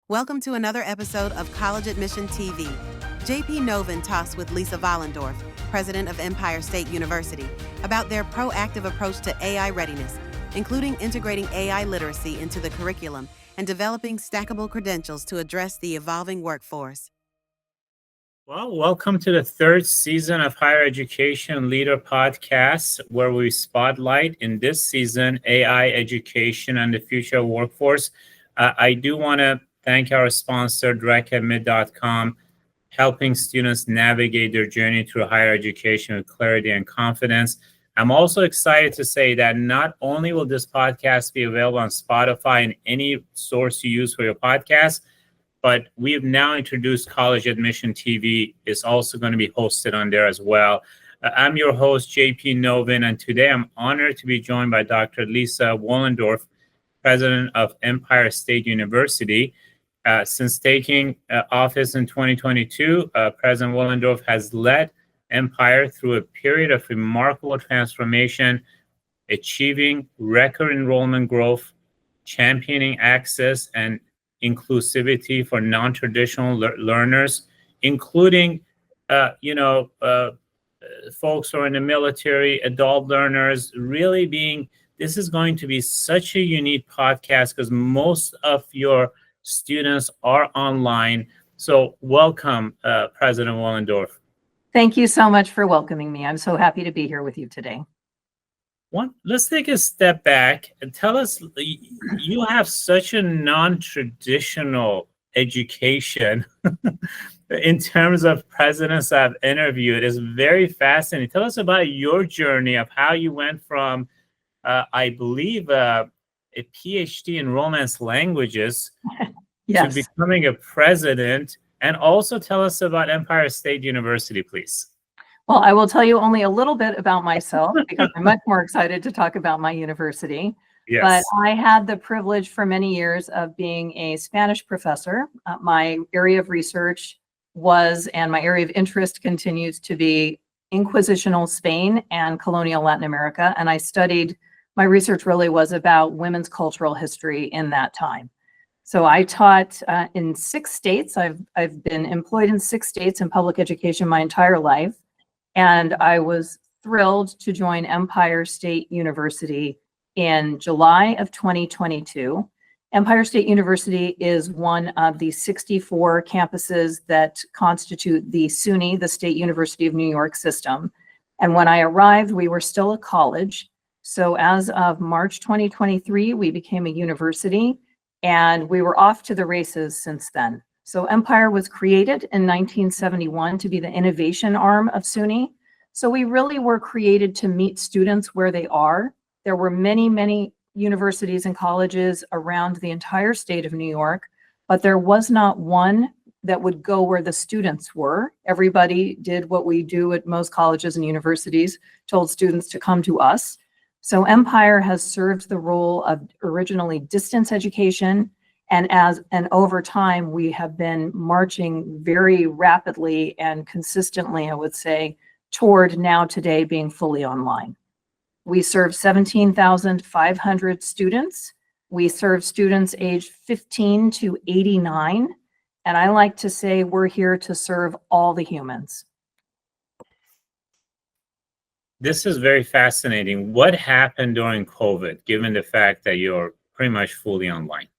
Welcome to another episode of College Admission TV. JP Novin talks with Lisa Vollendorf, president of Empire State University, about their proactive approach to AI readiness, including integrating AI literacy into the curriculum and developing stackable credentials to address the evolving workforce. Well, welcome to the third season of Higher Education Leader Podcast, where we spotlight in this season AI education and the future of workforce. I do want to thank our sponsor, directadmit.com, helping students navigate their journey through higher education with clarity and confidence. I'm also excited to say that not only will this podcast be available on Spotify and any source you use for your podcast, but we've now introduced College Admission TV. Is also going to be hosted on there as well. I'm your host, JP Novin, and today I'm honored to be joined by Dr. Lisa Vollendorf, president of Empire State University. Since taking office in 2022, President Vollendorf has led Empire through a period of remarkable transformation, achieving record enrollment growth, championing access and inclusivity for non-traditional learners, including, folks who are in the military, adult learners, really this is going to be such a unique podcast because most of your students are online. So welcome, President Vollendorf. Thank you so much for welcoming me. I'm so happy to be here with you today. Let's take a step back and tell us, you have such a non-traditional education in terms of presidents I've interviewed. It's very fascinating. Tell us about your journey of how you went from, I believe, a PhD in Romance languages Yes. to becoming a president, and also tell us about Empire State University, please. Well, I will tell you only a little bit about myself because I'm much more excited to talk about my university. Yes. But I had the privilege for many years of being a Spanish professor. My area of research was, and my area of interest continues to be, Inquisitional Spain and colonial Latin America. And my research really was about women's cultural history in that time. So I taught in 6 states. I've been employed in 6 states in public education my entire life. And I was thrilled to join Empire State University in July of 2022. Empire State University is one of the 64 campuses that constitute the SUNY, the State University of New York system. And when I arrived, we were still a college. So as of March 2023, we became a university, and we were off to the races since then. So Empire was created in 1971 to be the innovation arm of SUNY. So we really were created to meet students where they are. There were many, many universities and colleges around the entire state of New York, but there was not one that would go where the students were. Everybody did what we do at most colleges and universities, told students to come to us. So Empire has served the role of originally distance education, and over time, we have been marching very rapidly and consistently, I would say, toward now today being fully online. We serve 17,500 students. We serve students aged 15 to 89. And I like to say we're here to serve all the humans. This is very fascinating. What happened during COVID, given the fact that you're pretty much fully online?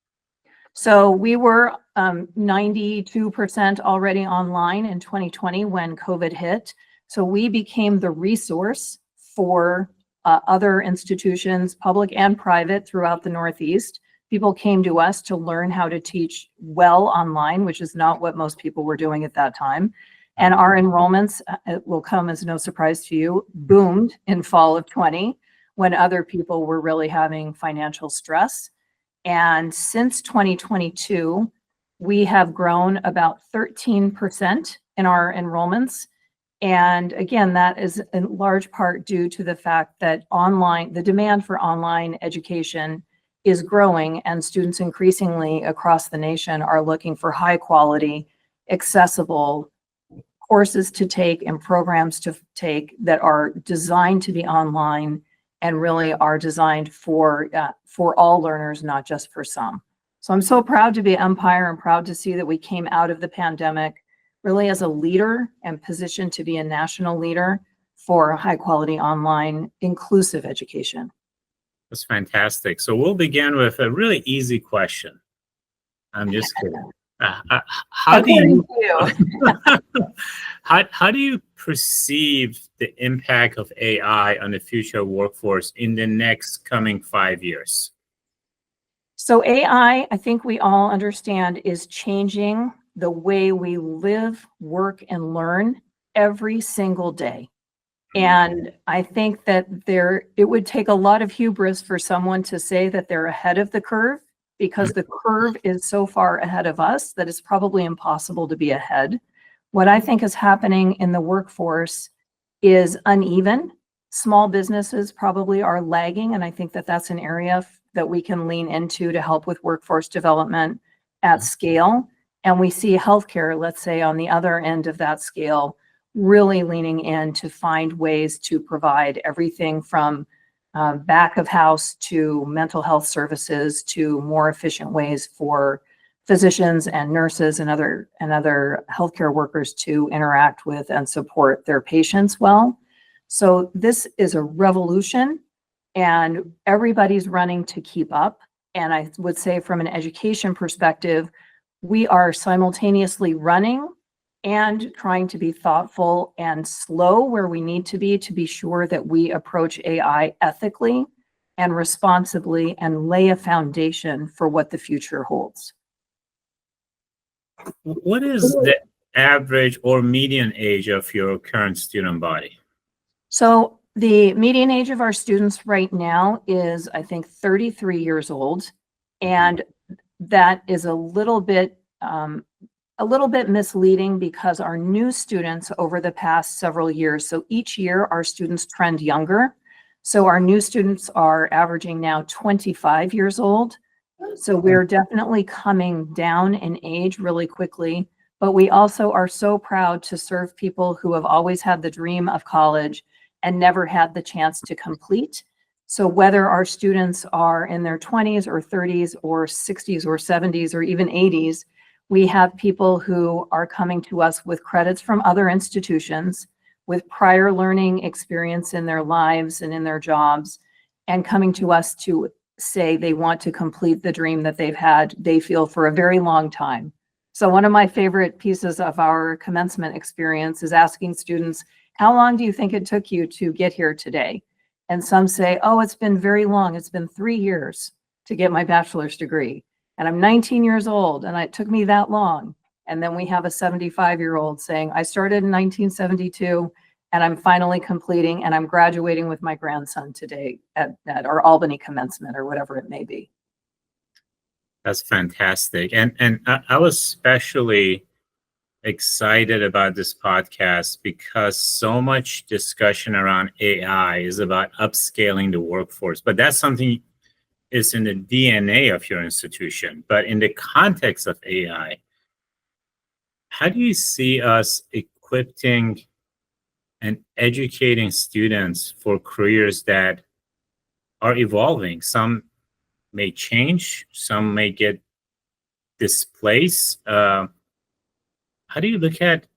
So we were 92% already online in 2020 when COVID hit. So we became the resource for other institutions, public and private, throughout the Northeast. People came to us to learn how to teach well online, which is not what most people were doing at that time. And our enrollments, it will come as no surprise to you, boomed in fall of 20 when other people were really having financial stress. And since 2022, we have grown about 13% in our enrollments. And again, that is in large part due to the fact that the demand for online education is growing, and students increasingly across the nation are looking for high quality, accessible courses to take and programs to take that are designed to be online and really are designed for all learners, not just for some. So I'm so proud to be at Empire and proud to see that we came out of the pandemic really as a leader and positioned to be a national leader for high quality online inclusive education. That's fantastic. So we'll begin with a really easy question. I'm just kidding. How do According you, to you. how do you perceive the impact of AI on the future workforce in the next coming 5 years? So AI, I think we all understand, is changing the way we live, work, and learn every single day. And I think that it would take a lot of hubris for someone to say that they're ahead of the curve, because the curve is so far ahead of us that it's probably impossible to be ahead. What I think is happening in the workforce is uneven. Small businesses probably are lagging, and I think that that's an area that we can lean into to help with workforce development at scale. And we see healthcare, let's say, on the other end of that scale, really leaning in to find ways to provide everything from back of house to mental health services to more efficient ways for physicians and nurses and other healthcare workers to interact with and support their patients well. So this is a revolution, and everybody's running to keep up. And I would say from an education perspective, we are simultaneously running and trying to be thoughtful and slow where we need to be sure that we approach AI ethically and responsibly and lay a foundation for what the future holds. What is the average or median age of your current student body? So the median age of our students right now is, I think, 33 years old. And that is a little bit misleading because our new students over the past several years, so each year our students trend younger. So our new students are averaging now 25 years old. So we're definitely coming down in age really quickly, but we also are so proud to serve people who have always had the dream of college and never had the chance to complete. So whether our students are in their 20s or 30s or 60s or 70s or even 80s, we have people who are coming to us with credits from other institutions, with prior learning experience in their lives and in their jobs, and coming to us to say they want to complete the dream that they've had, they feel, for a very long time. So one of my favorite pieces of our commencement experience is asking students, how long do you think it took you to get here today? And some say, oh, it's been very long. It's been 3 years to get my bachelor's degree. And I'm 19 years old and it took me that long. And then we have a 75-year-old saying, I started in 1972 and I'm finally completing and I'm graduating with my grandson today at our Albany commencement or whatever it may be. That's fantastic. And I was especially excited about this podcast because so much discussion around AI is about upscaling the workforce, but that's something is in the DNA of your institution. But in the context of AI, how do you see us equipping and educating students for careers that are evolving? Some may change, some may get displaced. How do you look at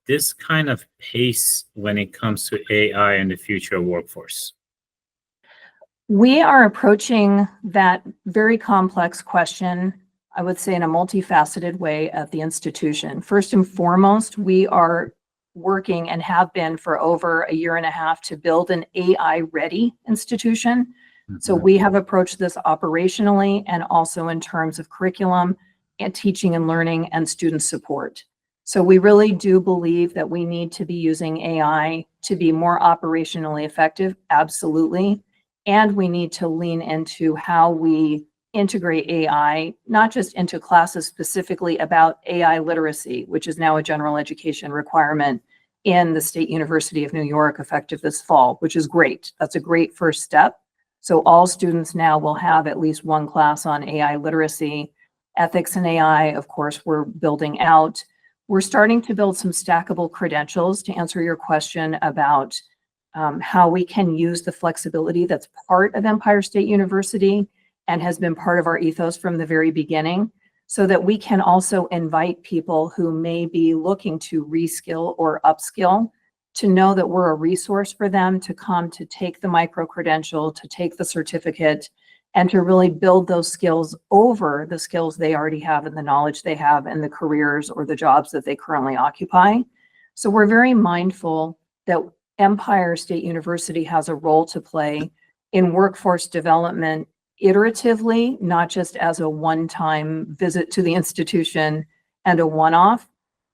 this kind of pace when it comes to AI and the future workforce? We are approaching that very complex question, I would say, in a multifaceted way at the institution. First and foremost, we are working and have been for over a year and a half to build an AI-ready institution. So we have approached this operationally and also in terms of curriculum and teaching and learning and student support. So we really do believe that we need to be using AI to be more operationally effective, absolutely. And we need to lean into how we integrate AI, not just into classes specifically about AI literacy, which is now a general education requirement in the State University of New York effective this fall, which is great. That's a great first step. So all students now will have at least one class on AI literacy. Ethics and AI, of course, we're building out. We're starting to build some stackable credentials to answer your question about how we can use the flexibility that's part of Empire State University and has been part of our ethos from the very beginning, so that we can also invite people who may be looking to reskill or upskill to know that we're a resource for them to come to take the micro-credential, to take the certificate, and to really build those skills over the skills they already have and the knowledge they have and the careers or the jobs that they currently occupy. So we're very mindful that Empire State University has a role to play in workforce development iteratively, not just as a one-time visit to the institution and a one-off.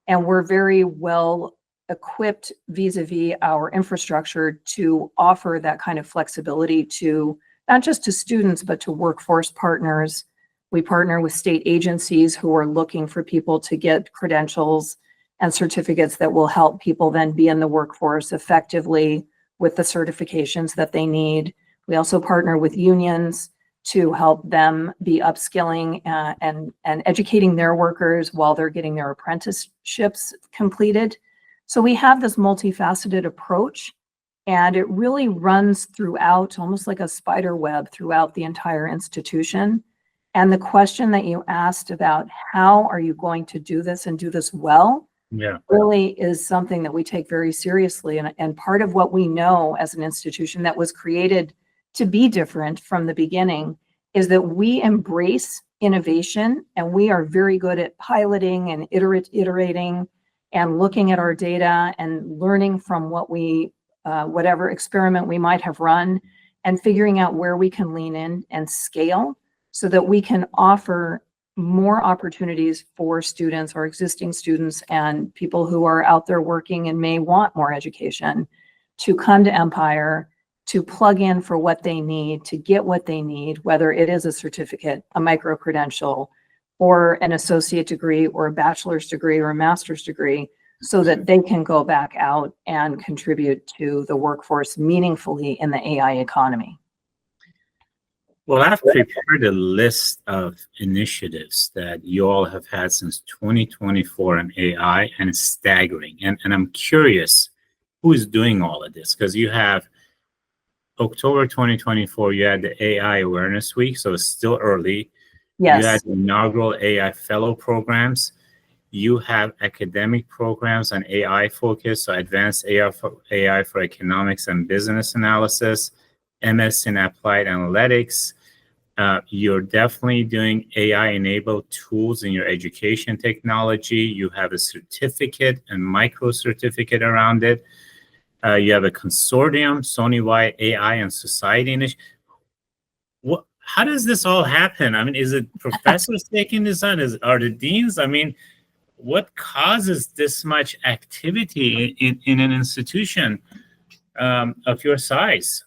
And we're very well equipped vis-a-vis our infrastructure to offer that kind of flexibility to not just to students, but to workforce partners. We partner with state agencies who are looking for people to get credentials and certificates that will help people then be in the workforce effectively with the certifications that they need. We also partner with unions to help them be upskilling and educating their workers while they're getting their apprenticeships completed. So we have this multifaceted approach, and it really runs throughout, almost like a spider web throughout the entire institution. And the question that you asked about how are you going to do this and do this well, really is something that we take very seriously. And part of what we know as an institution that was created to be different from the beginning is that we embrace innovation, and we are very good at piloting and iterating and looking at our data and learning from what we, whatever experiment we might have run, and figuring out where we can lean in and scale so that we can offer more opportunities for students or existing students and people who are out there working and may want more education to come to Empire, to plug in for what they need, to get what they need, whether it is a certificate, a micro-credential, or an associate degree, or a bachelor's degree, or a master's degree, so that they can go back out and contribute to the workforce meaningfully in the AI economy. Well, I've prepared a list of initiatives that you all have had since 2024 in AI, and it's staggering. And I'm curious who is doing all of this, because you have October 2024, you had the AI Awareness Week, so it's still early. Yes. You had the inaugural AI Fellow programs. You have academic programs on AI focus, so advanced AI for economics and business analysis, MS in applied analytics. You're definitely doing AI-enabled tools in your education technology. You have a certificate and micro certificate around it. You have a consortium, SUNY-wide AI and Society Initiative. How does this all happen? I mean, is it professors taking this on? Are the deans? I mean, what causes this much activity in an institution of your size?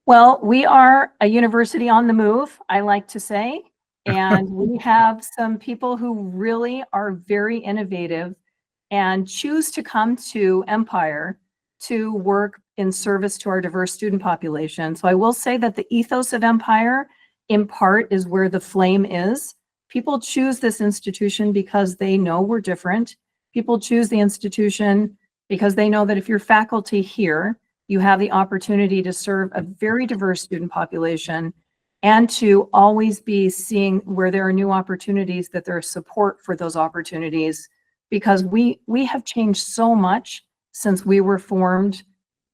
Well, we are a university on the move, I like to say, and we have some people who really are very innovative and choose to come to Empire to work in service to our diverse student population. So I will say that the ethos of Empire, in part, is where the flame is. People choose this institution because they know we're different. People choose the institution because they know that if you're faculty here, you have the opportunity to serve a very diverse student population and to always be seeing where there are new opportunities, that there's support for those opportunities, because we have changed so much since we were formed,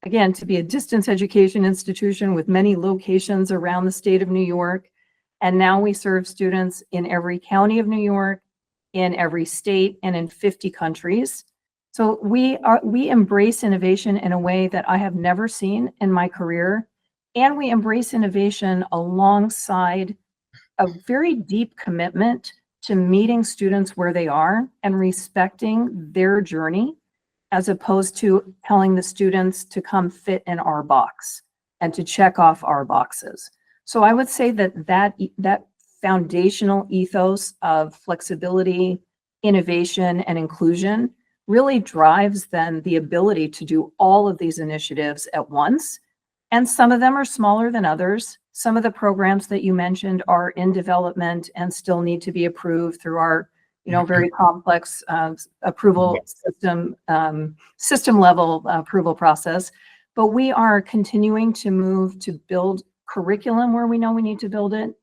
again, to be a distance education institution with many locations around the state of New York. And now we serve students in every county of New York, in every state, and in 50 countries. So we embrace innovation in a way that I have never seen in my career. And we embrace innovation alongside a very deep commitment to meeting students where they are and respecting their journey, as opposed to telling the students to come fit in our box and to check off our boxes. So I would say that foundational ethos of flexibility, innovation, and inclusion really drives then the ability to do all of these initiatives at once. And some of them are smaller than others. Some of the programs that you mentioned are in development and still need to be approved through our very complex approval system level approval process. But we are continuing to move to build curriculum where we know we need to build it,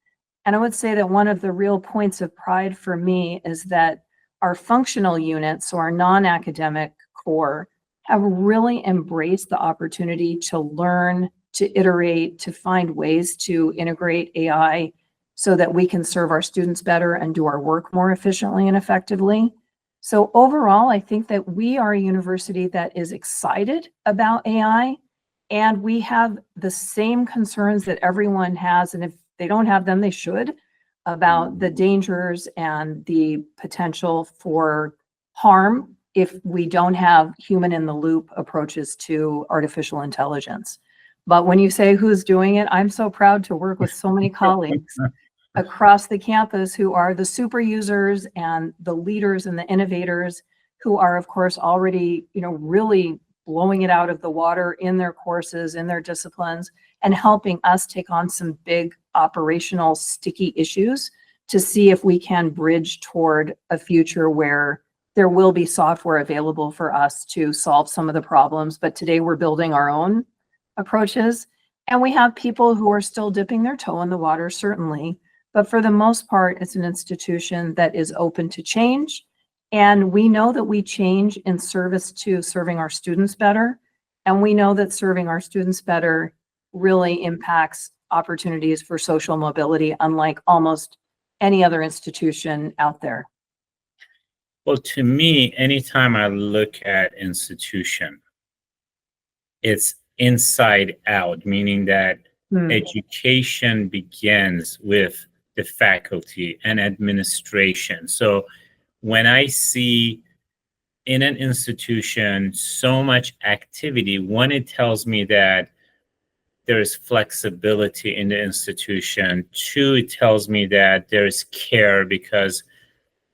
And I would say that one of the real points of pride for me is that our functional units, so our non-academic core, have really embraced the opportunity to learn, to iterate, to find ways to integrate AI so that we can serve our students better and do our work more efficiently and effectively. So overall, I think that we are a university that is excited about AI, and we have the same concerns that everyone has, and if they don't have them, they should, about the dangers and the potential for harm if we don't have human in the loop approaches to artificial intelligence. But when you say who's doing it, I'm so proud to work with so many colleagues across the campus who are the super users and the leaders and the innovators who are, of course, already, really blowing it out of the water in their courses, in their disciplines, and helping us take on some big operational sticky issues to see if we can bridge toward a future where there will be software available for us to solve some of the problems. But today we're building our own approaches, and we have people who are still dipping their toe in the water, certainly. But for the most part, it's an institution that is open to change. And we know that we change in service to serving our students better. And we know that serving our students better really impacts opportunities for social mobility, unlike almost any other institution out there. Well, to me, anytime I look at institution, it's inside out, meaning that education begins with the faculty and administration. So when I see in an institution so much activity, one, it tells me that there's flexibility in the institution. Two, it tells me that there's care, because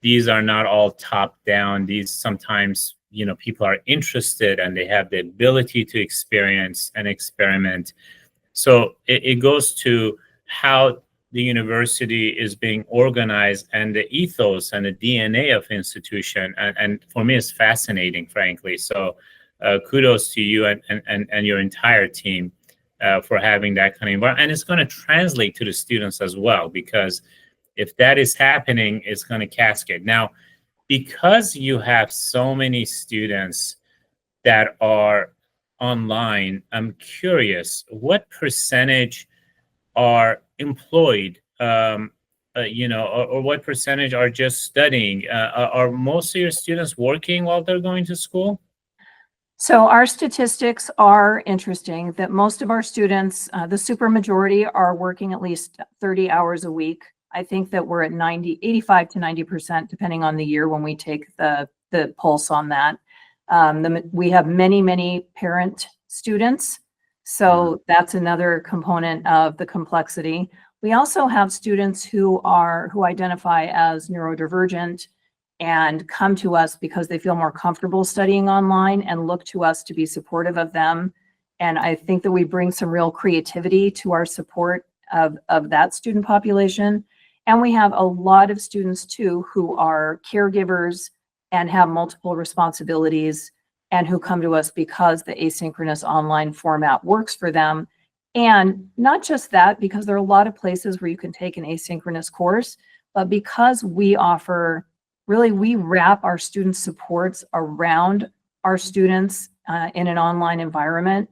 these are not all top down. These sometimes, people are interested and they have the ability to experience and experiment. So it goes to how the university is being organized and the ethos and the DNA of institution. And for me, it's fascinating, frankly. So kudos to you and your entire team for having that kind of environment. And it's going to translate to the students as well, because if that is happening, it's going to cascade. Now, because you have so many students that are online, I'm curious, what percentage are employed, or what percentage are just studying? Are most of your students working while they're going to school? So our statistics are interesting that most of our students, the super majority, are working at least 30 hours a week. I think that we're at 85 to 90%, depending on the year when we take the pulse on that. We have many parent students. So that's another component of the complexity. We also have students who identify as neurodivergent and come to us because they feel more comfortable studying online and look to us to be supportive of them. And I think that we bring some real creativity to our support of that student population. And we have a lot of students too who are caregivers and have multiple responsibilities and who come to us because the asynchronous online format works for them. And not just that, because there are a lot of places where you can take an asynchronous course, but because we wrap our student supports around our students in an online environment.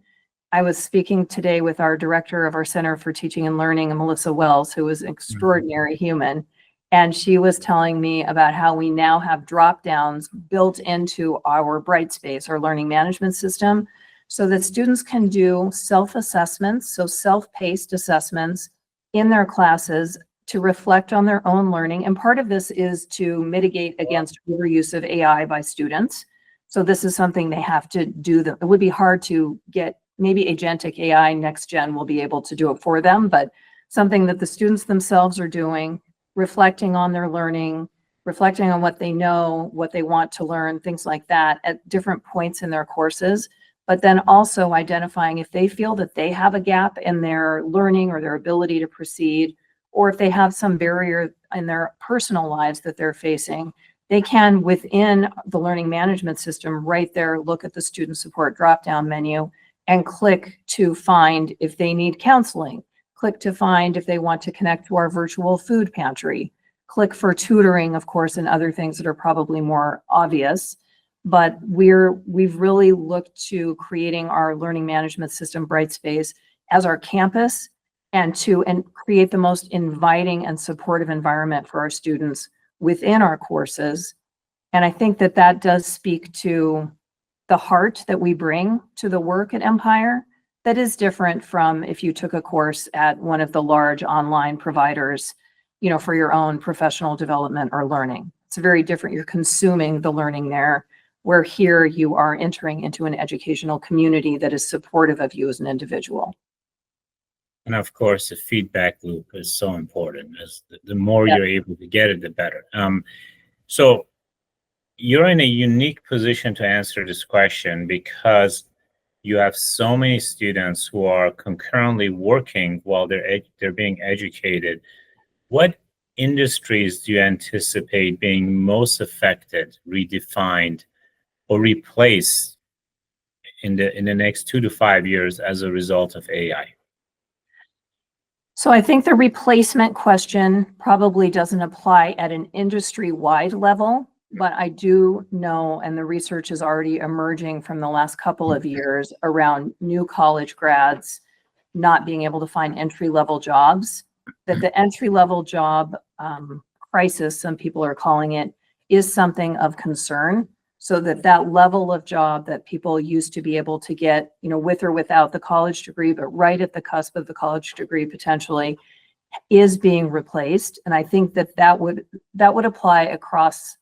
I was speaking today with our director of our Center for Teaching and Learning, Melissa Wells, who is an extraordinary human. And she was telling me about how we now have drop downs built into our Brightspace, our learning management system, so that students can do self-assessments, so self-paced assessments in their classes to reflect on their own learning. And part of this is to mitigate against overuse of AI by students. So this is something they have to do. It would be hard to get, maybe agentic AI next gen will be able to do it for them, but something that the students themselves are doing, reflecting on their learning, reflecting on what they know, what they want to learn, things like that at different points in their courses, but then also identifying if they feel that they have a gap in their learning or their ability to proceed, or if they have some barrier in their personal lives that they're facing, they can, within the learning management system right there, look at the student support drop-down menu and click to find if they need counseling, click to find if they want to connect to our virtual food pantry, click for tutoring, of course, and other things that are probably more obvious. But we've really looked to creating our learning management system, Brightspace, as our campus and create the most inviting and supportive environment for our students within our courses. And I think that that does speak to the heart that we bring to the work at Empire that is different from if you took a course at one of the large online providers, for your own professional development or learning. It's very different. You're consuming the learning there, where here you are entering into an educational community that is supportive of you as an individual. And of course, the feedback loop is so important. As the more you're able to get it, the better. So you're in a unique position to answer this question because you have so many students who are concurrently working while they're being educated. What industries do you anticipate being most affected, redefined, or replaced in the next 2 to 5 years as a result of AI? So I think the replacement question probably doesn't apply at an industry-wide level, but I do know, and the research is already emerging from the last couple of years around new college grads not being able to find entry-level jobs, that the entry-level job crisis, some people are calling it, is something of concern. So that level of job that people used to be able to get, with or without the college degree, but right at the cusp of the college degree potentially, is being replaced. And I think that would apply across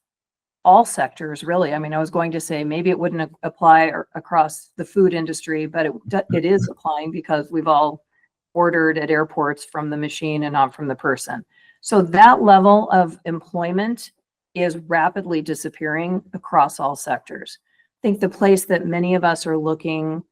all sectors, really. I mean, I was going to say maybe it wouldn't apply across the food industry, but it is applying because we've all ordered at airports from the machine and not from the person. So that level of employment is rapidly disappearing across all sectors. I think the place that many of us are looking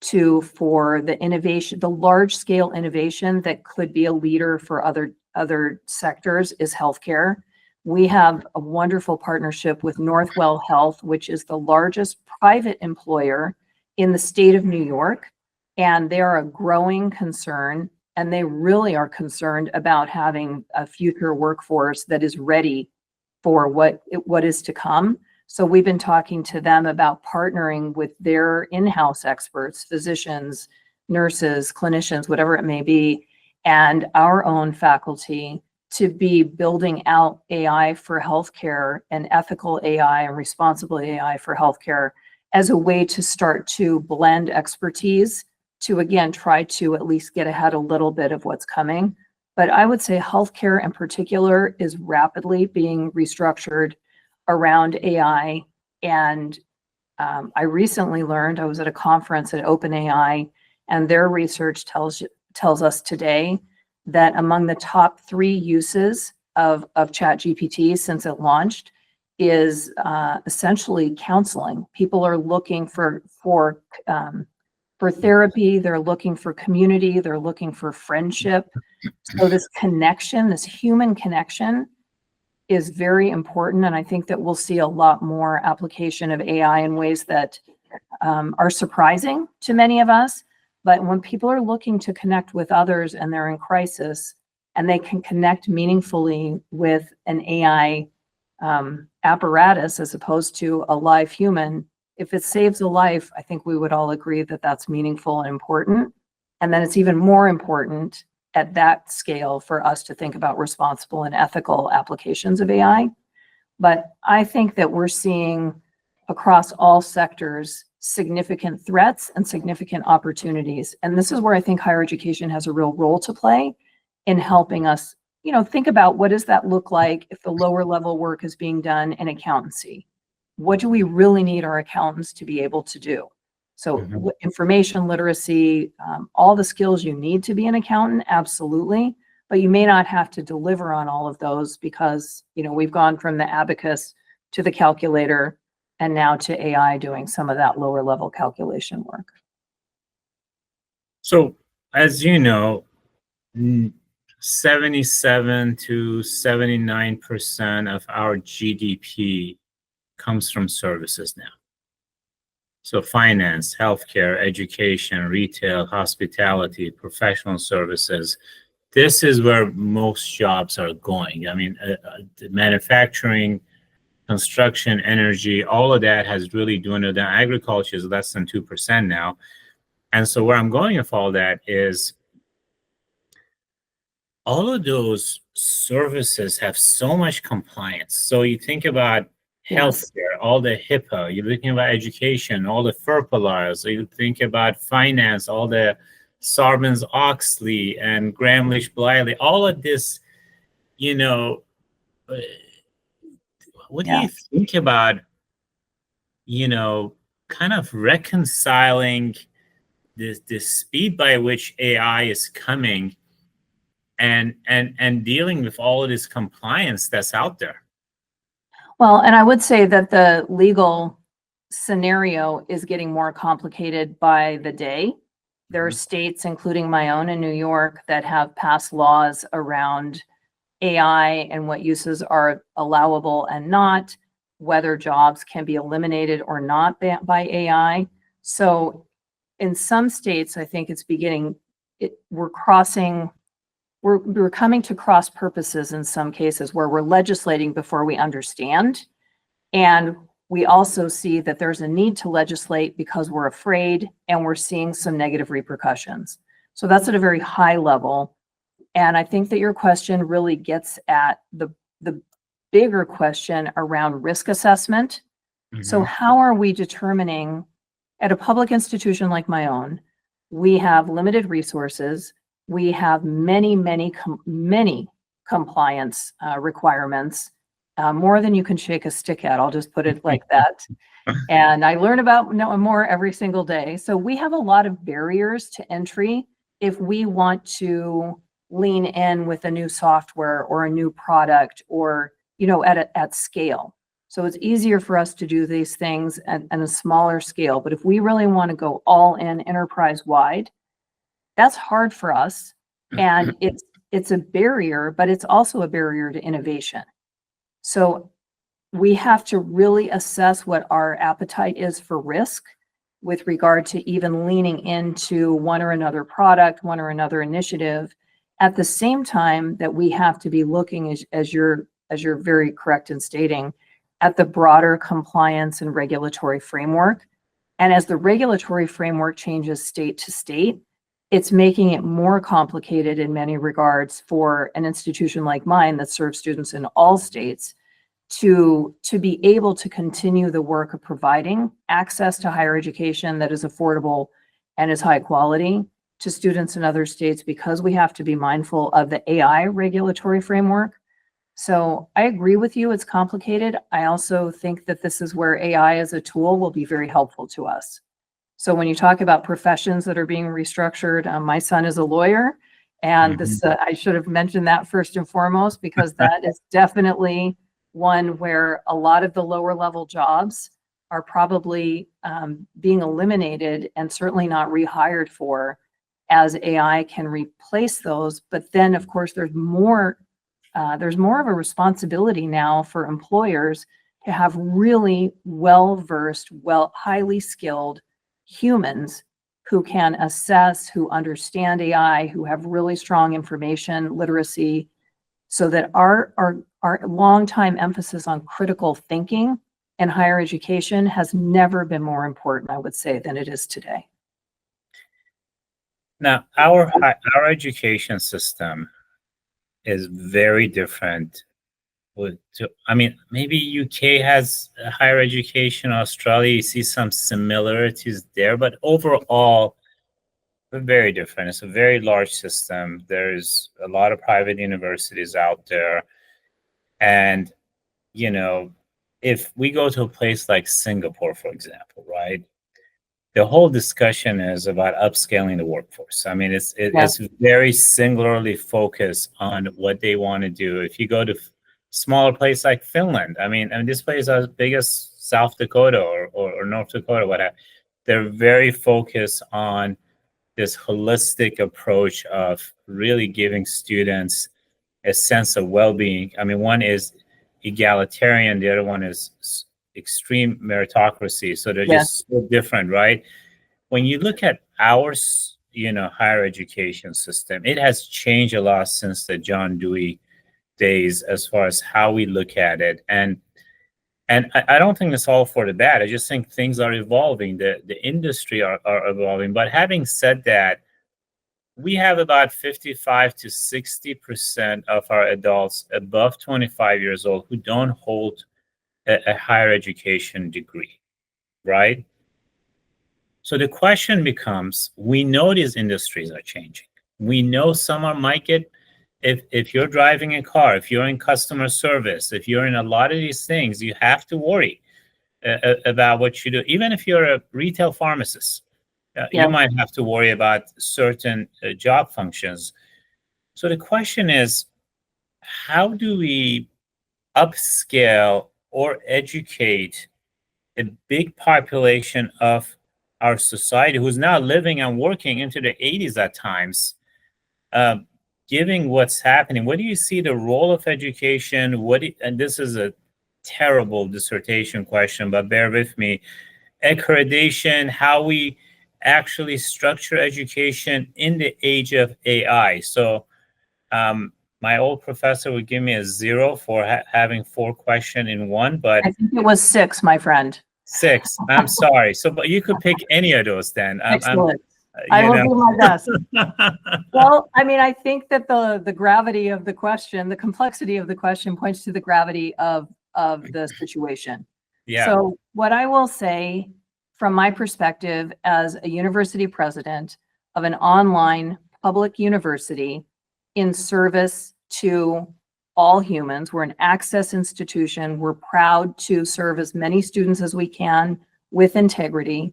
to for the innovation, the large scale innovation that could be a leader for other sectors, is healthcare. We have a wonderful partnership with Northwell Health, which is the largest private employer in the state of New York. And they are a growing concern, and they really are concerned about having a future workforce that is ready for what is to come. So we've been talking to them about partnering with their in-house experts, physicians, nurses, clinicians, whatever it may be, and our own faculty to be building out AI for healthcare and ethical AI and responsible AI for healthcare as a way to start to blend expertise to, again, try to at least get ahead a little bit of what's coming. But I would say healthcare in particular is rapidly being restructured around AI. And I recently learned, I was at a conference at OpenAI, and their research tells us today that among the top 3 uses of ChatGPT since it launched is essentially counseling. People are looking for therapy, they're looking for community, they're looking for friendship. So this connection, this human connection, is very important. And I think that we'll see a lot more application of AI in ways that are surprising to many of us. But when people are looking to connect with others and they're in crisis, and they can connect meaningfully with an AI apparatus as opposed to a live human, if it saves a life, I think we would all agree that that's meaningful and important. And then it's even more important at that scale for us to think about responsible and ethical applications of AI. But I think that we're seeing across all sectors significant threats and significant opportunities. And this is where I think higher education has a real role to play in helping us, think about what does that look like if the lower level work is being done in accountancy? What do we really need our accountants to be able to do? So information literacy, all the skills you need to be an accountant, absolutely. But you may not have to deliver on all of those because, we've gone from the abacus to the calculator and now to AI doing some of that lower level calculation work. So, as you know, 77 to 79% of our GDP comes from services now. So finance, healthcare, education, retail, hospitality, professional services. This is where most jobs are going. I mean, manufacturing, construction, energy, all of that has really dwindled down. Agriculture is less than 2% now. And so where I'm going with all that is all of those services have so much compliance. So you think about Yes. healthcare, all the HIPAA, you're thinking about education, all the FERPA laws, you think about finance, all the Sarbanes-Oxley and Gramm-Leach-Bliley, all of this, you know, uh, what do you Yes. think about, kind of reconciling this speed by which AI is coming and dealing with all of this compliance that's out there? Well, and I would say that the legal scenario is getting more complicated by the day. There are Mhm. states, including my own in New York, that have passed laws around AI and what uses are allowable and not, whether jobs can be eliminated or not by AI. So in some states, I think it's beginning, we're crossing, we're coming to cross purposes in some cases where we're legislating before we understand. And we also see that there's a need to legislate because we're afraid and we're seeing some negative repercussions. So that's at a very high level. And I think that your question really gets at the bigger question around risk assessment. So Mhm. how are we determining at a public institution like my own, we have limited resources. We have many compliance requirements, more than you can shake a stick at. I'll just put it like that. And I learn about more every single day. So we have a lot of barriers to entry if we want to lean in with a new software or a new product or, at scale. So it's easier for us to do these things at a smaller scale. But if we really want to go all in enterprise wide, that's hard for us. And it's a barrier, but it's also a barrier to innovation. So we have to really assess what our appetite is for risk with regard to even leaning into one or another product, one or another initiative, at the same time that we have to be looking, as you're very correct in stating, at the broader compliance and regulatory framework. And as the regulatory framework changes state to state, it's making it more complicated in many regards for an institution like mine that serves students in all states to be able to continue the work of providing access to higher education that is affordable and is high quality to students in other states, because we have to be mindful of the AI regulatory framework. So I agree with you, it's complicated. I also think that this is where AI as a tool will be very helpful to us. So when you talk about professions that are being restructured, my son is a lawyer, and this I should have mentioned that first and foremost, because that is definitely one where a lot of the lower level jobs are probably being eliminated and certainly not rehired for, as AI can replace those. But then, of course, there's more of a responsibility now for employers to have really well-versed, highly skilled humans who can assess, who understand AI, who have really strong information literacy, so that our longtime emphasis on critical thinking in higher education has never been more important, I would say, than it is today. Now, our education system is very different. I mean, maybe UK has higher education, Australia, you see some similarities there, but overall, we're very different. It's a very large system. There's a lot of private universities out there. And, if we go to a place like Singapore, for example, right? The whole discussion is about upscaling the workforce. I mean, it's very singularly focused on what they want to do. If you go to smaller place like Finland, I mean, this place is as big as South Dakota or North Dakota, whatever. They're very focused on this holistic approach of really giving students a sense of well-being. I mean, one is egalitarian, the other one is extreme meritocracy. So they're Yes. just so different, right? When you look at our, higher education system, it has changed a lot since the John Dewey days as far as how we look at it. And I don't think it's all for the bad. I just think things are evolving. The industry are evolving. But having said that, we have about 55 to 60% of our adults above 25 years old who don't hold a higher education degree, right? So the question becomes, we know these industries are changing. We know some might get, if you're driving a car, if you're in customer service, if you're in a lot of these things, you have to worry about what you do. Even if you're a retail pharmacist, you might have to worry about certain job functions. So the question is, how do we upscale or educate a big population of our society who's now living and working into the 80s at times, given what's happening? What do you see the role of education? And this is a terrible dissertation question, but bear with me. Accreditation, how we actually structure education in the age of AI. So my old professor would give me a 0 for having 4 questions in one, but I think it was 6, my friend. 6. I'm sorry. So, but you could pick any of those then. Excellent. I will do my best. Well, I mean, I think that the gravity of the question, the complexity of the question points to the gravity of the situation. Yeah. So what I will say from my perspective as a university president of an online public university in service to all humans, we're an access institution. We're proud to serve as many students as we can with integrity.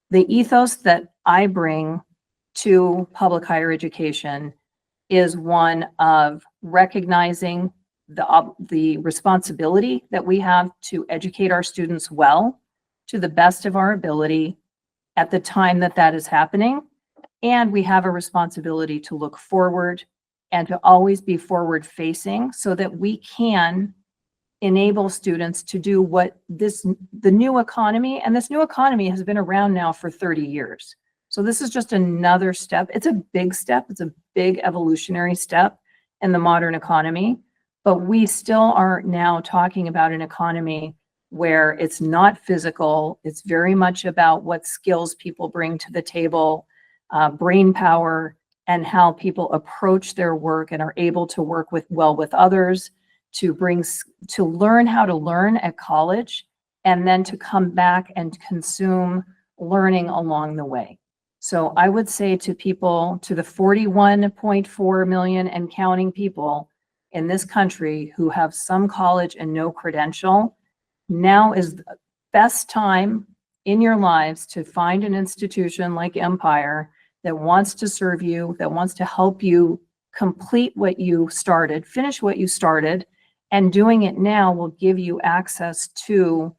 The ethos that I bring to public higher education is one of recognizing the responsibility that we have to educate our students well to the best of our ability at the time that is happening. And we have a responsibility to look forward and to always be forward facing so that we can enable students to do what the new economy, and this new economy has been around now for 30 years. So this is just another step. It's a big step. It's a big evolutionary step in the modern economy, but we still are now talking about an economy where it's not physical. It's very much about what skills people bring to the table, brain power, and how people approach their work and are able to work well with others, to learn how to learn at college, and then to come back and consume learning along the way. So I would say to people, to the 41.4 million and counting people in this country who have some college and no credential, now is the best time in your lives to find an institution like Empire that wants to serve you, that wants to help you complete what you started, finish what you started, and doing it now will give you access to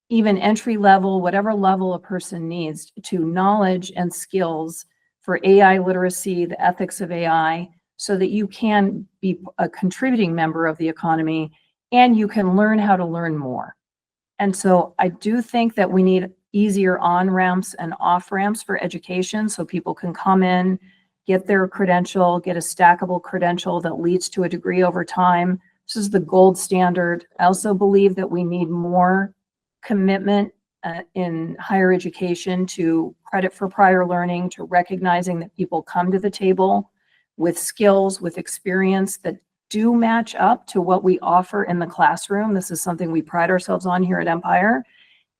even entry level, whatever level a person needs, to knowledge and skills for AI literacy, the ethics of AI, so that you can be a contributing member of the economy and you can learn how to learn more. And so I do think that we need easier on-ramps and off-ramps for education so people can come in, get their credential, get a stackable credential that leads to a degree over time. This is the gold standard. I also believe that we need more commitment in higher education to credit for prior learning, to recognizing that people come to the table with skills, with experience that do match up to what we offer in the classroom. This is something we pride ourselves on here at Empire.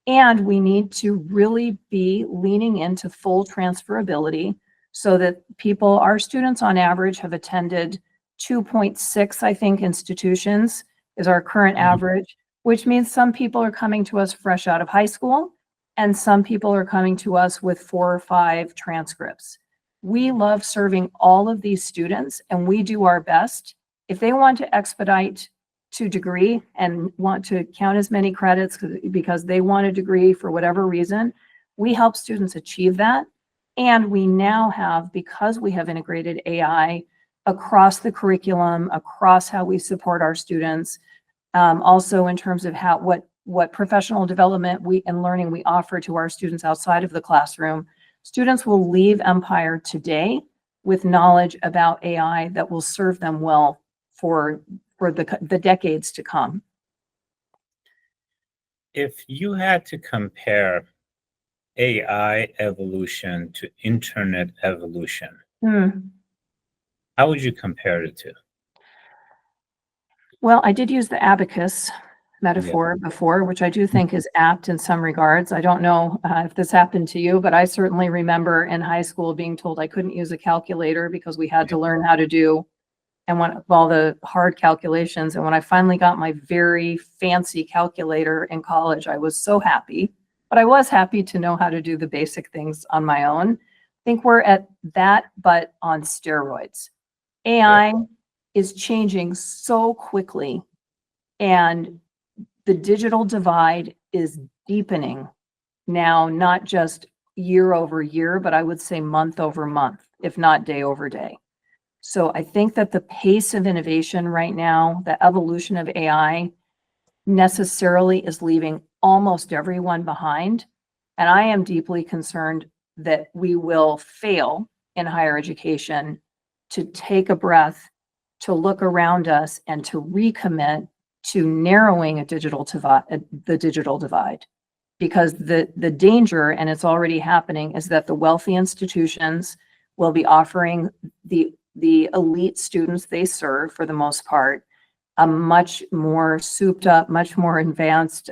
And we need to really be leaning into full transferability so that our students on average have attended 2.6, I think, institutions is our current average, which means some people are coming to us fresh out of high school and some people are coming to us with 4 or 5 transcripts. We love serving all of these students and we do our best. If they want to expedite to degree and want to count as many credits because they want a degree for whatever reason, we help students achieve that. And we now have, because we have integrated AI across the curriculum, across how we support our students, also in terms of what what professional development and learning we offer to our students outside of the classroom, students will leave Empire today with knowledge about AI that will serve them well for the decades to come. If you had to compare AI evolution to internet evolution, how would you compare the two? Well, I did use the abacus metaphor before, which I do think is apt in some regards. I don't know if this happened to you, but I certainly remember in high school being told I couldn't use a calculator because we had to learn how to do and one of all the hard calculations. And when I finally got my very fancy calculator in college, I was so happy, but I was happy to know how to do the basic things on my own. I think we're at that, but on steroids. AI is changing so quickly, and the digital divide is deepening now, not just year over year, but I would say month over month, if not day over day. So I think that the pace of innovation right now, the evolution of AI necessarily is leaving almost everyone behind. And I am deeply concerned that we will fail in higher education to take a breath, to look around us and to recommit to narrowing the digital divide. Because the danger, and it's already happening, is that the wealthy institutions will be offering the elite students they serve, for the most part, a much more souped up, much more advanced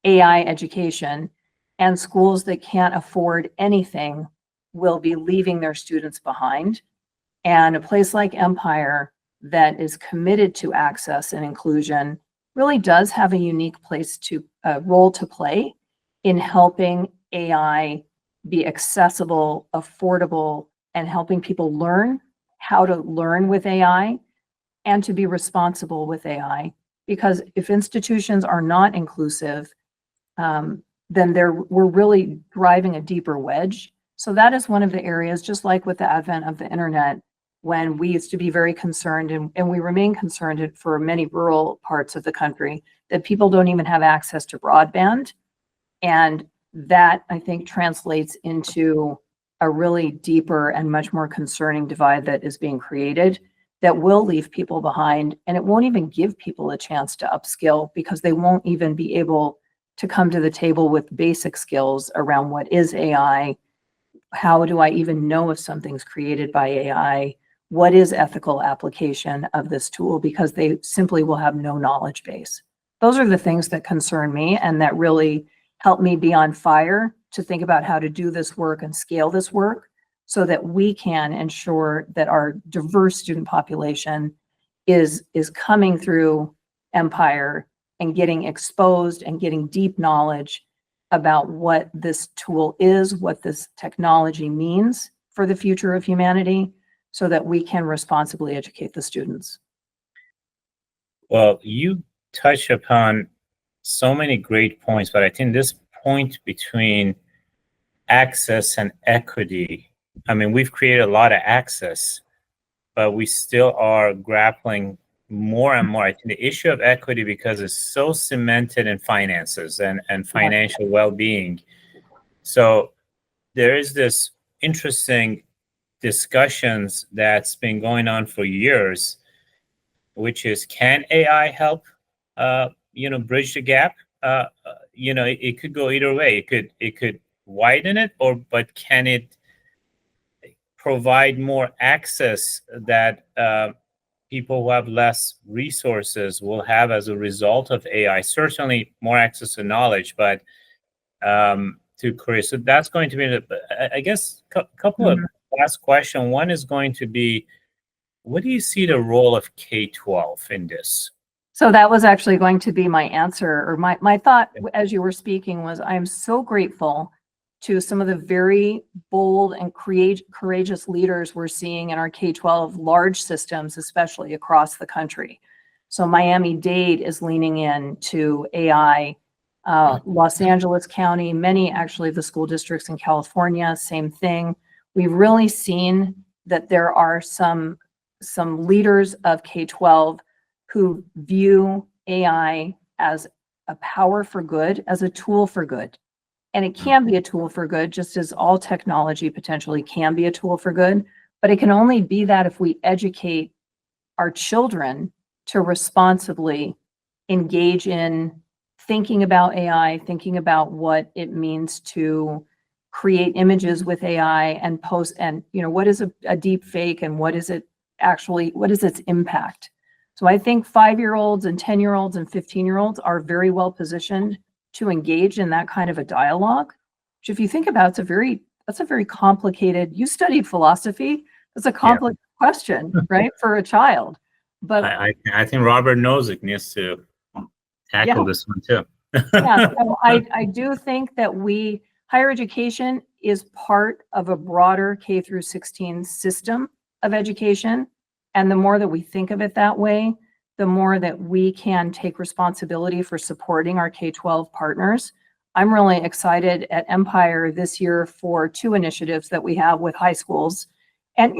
AI education, and schools that can't afford anything will be leaving their students behind. And a place like Empire that is committed to access and inclusion really does have a unique role to play in helping AI be accessible, affordable, and helping people learn how to learn with AI and to be responsible with AI. Because if institutions are not inclusive, then we're really driving a deeper wedge. So that is one of the areas, just like with the advent of the internet, when we used to be very concerned, and we remain concerned for many rural parts of the country, that people don't even have access to broadband. And that, I think, translates into a really deeper and much more concerning divide that is being created that will leave people behind, and it won't even give people a chance to upskill because they won't even be able to come to the table with basic skills around what is AI, how do I even know if something's created by AI, what is ethical application of this tool, because they simply will have no knowledge base. Those are the things that concern me and that really help me be on fire to think about how to do this work and scale this work so that we can ensure that our diverse student population is coming through Empire and getting exposed and getting deep knowledge about what this tool is, what this technology means for the future of humanity, so that we can responsibly educate the students. Well, you touch upon so many great points, but I think this point between access and equity, I mean, we've created a lot of access, but we still are grappling more and more. I think the issue of equity, because it's so cemented in finances and financial well-being. So there is this interesting discussions that's been going on for years, which is, can AI help, bridge the gap? It could go either way. It could widen it, but can it provide more access that people who have less resources will have as a result of AI? Certainly more access to knowledge, but to career. So that's going to be, I guess, couple of last question. One is going to be, what do you see the role of K-12 in this? So that was actually going to be my answer, or my thought as you were speaking was, I'm so grateful to some of the very bold and courageous leaders we're seeing in our K-12 large systems, especially across the country. So Miami-Dade is leaning in to AI, Los Angeles County, many actually the school districts in California, same thing. We've really seen that there are some leaders of K-12 who view AI as a power for good as a tool for good. And it can be a tool for good, just as all technology potentially can be a tool for good. But it can only be that if we educate our children to responsibly engage in thinking about AI, thinking about what it means to create images with AI and post, and what is a deep fake and what is its impact. So I think 5-year-olds and 10-year-olds and 15-year-olds are very well positioned to engage in that kind of a dialogue, which if you think about, that's a very complicated, you studied philosophy, that's a complex question, right, for a child. But I think Robert knows it needs to tackle this one too. So I do think that higher education is part of a broader K through 16 system of education. And the more that we think of it that way, the more that we can take responsibility for supporting our K-12 partners. I'm really excited at Empire this year for 2 initiatives that we have with high schools. And,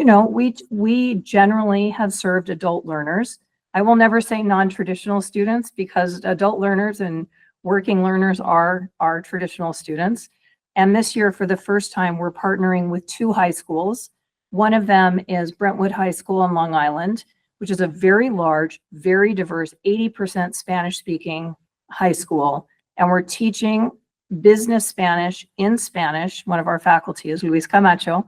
we generally have served adult learners. I will never say non-traditional students, because adult learners and working learners are traditional students. And this year, for the first time, we're partnering with 2 high schools. One of them is Brentwood High School on Long Island, which is a very large, very diverse, 80% Spanish-speaking high school. And we're teaching business Spanish in Spanish, one of our faculty is Luis Camacho,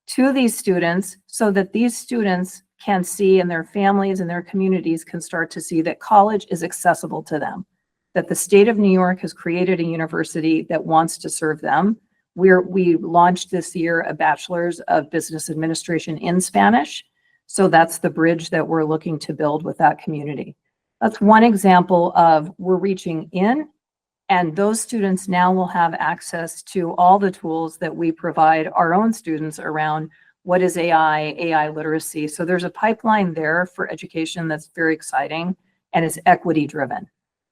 to these students, so that these students can see, and their families and their communities can start to see, that college is accessible to them, that the state of New York has created a university that wants to serve them. We launched this year a Bachelor's of Business Administration in Spanish. So that's the bridge that we're looking to build with that community. That's one example of we're reaching in, and those students now will have access to all the tools that we provide our own students around what is AI literacy. So there's a pipeline there for education that's very exciting and is equity driven.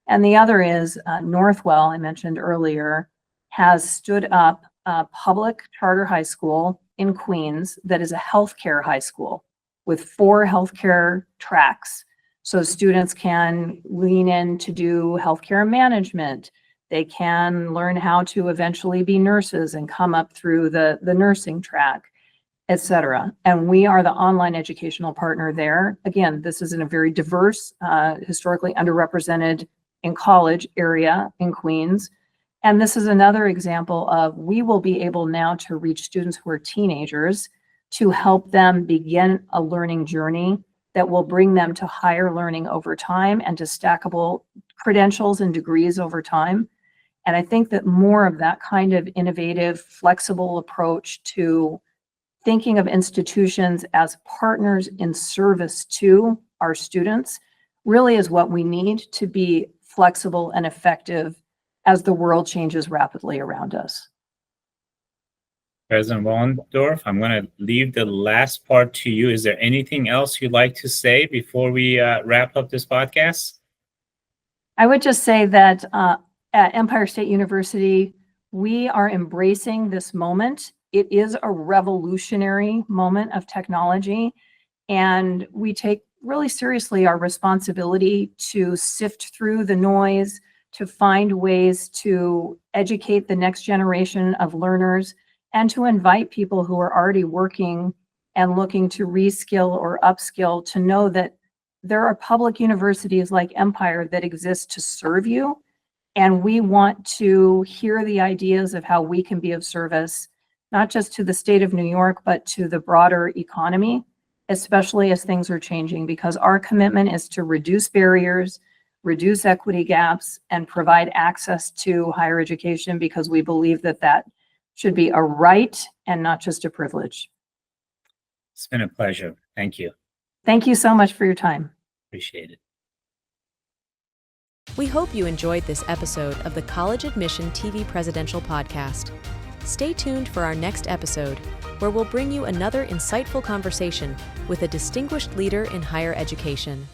And the other is Northwell, I mentioned earlier, has stood up a public charter high school in Queens that is a healthcare high school with 4 healthcare tracks. So students can lean in to do healthcare management. They can learn how to eventually be nurses and come up through the nursing track, et cetera. And we are the online educational partner there. Again, this is in a very diverse, historically underrepresented in college area in Queens. And this is another example of, we will be able now to reach students who are teenagers to help them begin a learning journey that will bring them to higher learning over time and to stackable credentials and degrees over time. And I think that more of that kind of innovative, flexible approach to thinking of institutions as partners in service to our students really is what we need to be flexible and effective as the world changes rapidly around us. President Vollendorf, I'm going to leave the last part to you. Is there anything else you'd like to say before we wrap up this podcast? I would just say that at Empire State University, we are embracing this moment. It is a revolutionary moment of technology, and we take really seriously our responsibility to sift through the noise, to find ways to educate the next generation of learners, and to invite people who are already working and looking to reskill or upskill to know that there are public universities like Empire that exist to serve you. And we want to hear the ideas of how we can be of service, not just to the state of New York, but to the broader economy, especially as things are changing, because our commitment is to reduce barriers, reduce equity gaps, and provide access to higher education, because we believe that that should be a right and not just a privilege. It's been a pleasure. Thank you. Thank you so much for your time. Appreciate it. We hope you enjoyed this episode of the College Admission TV Presidential Podcast. Stay tuned for our next episode, where we'll bring you another insightful conversation with a distinguished leader in higher education.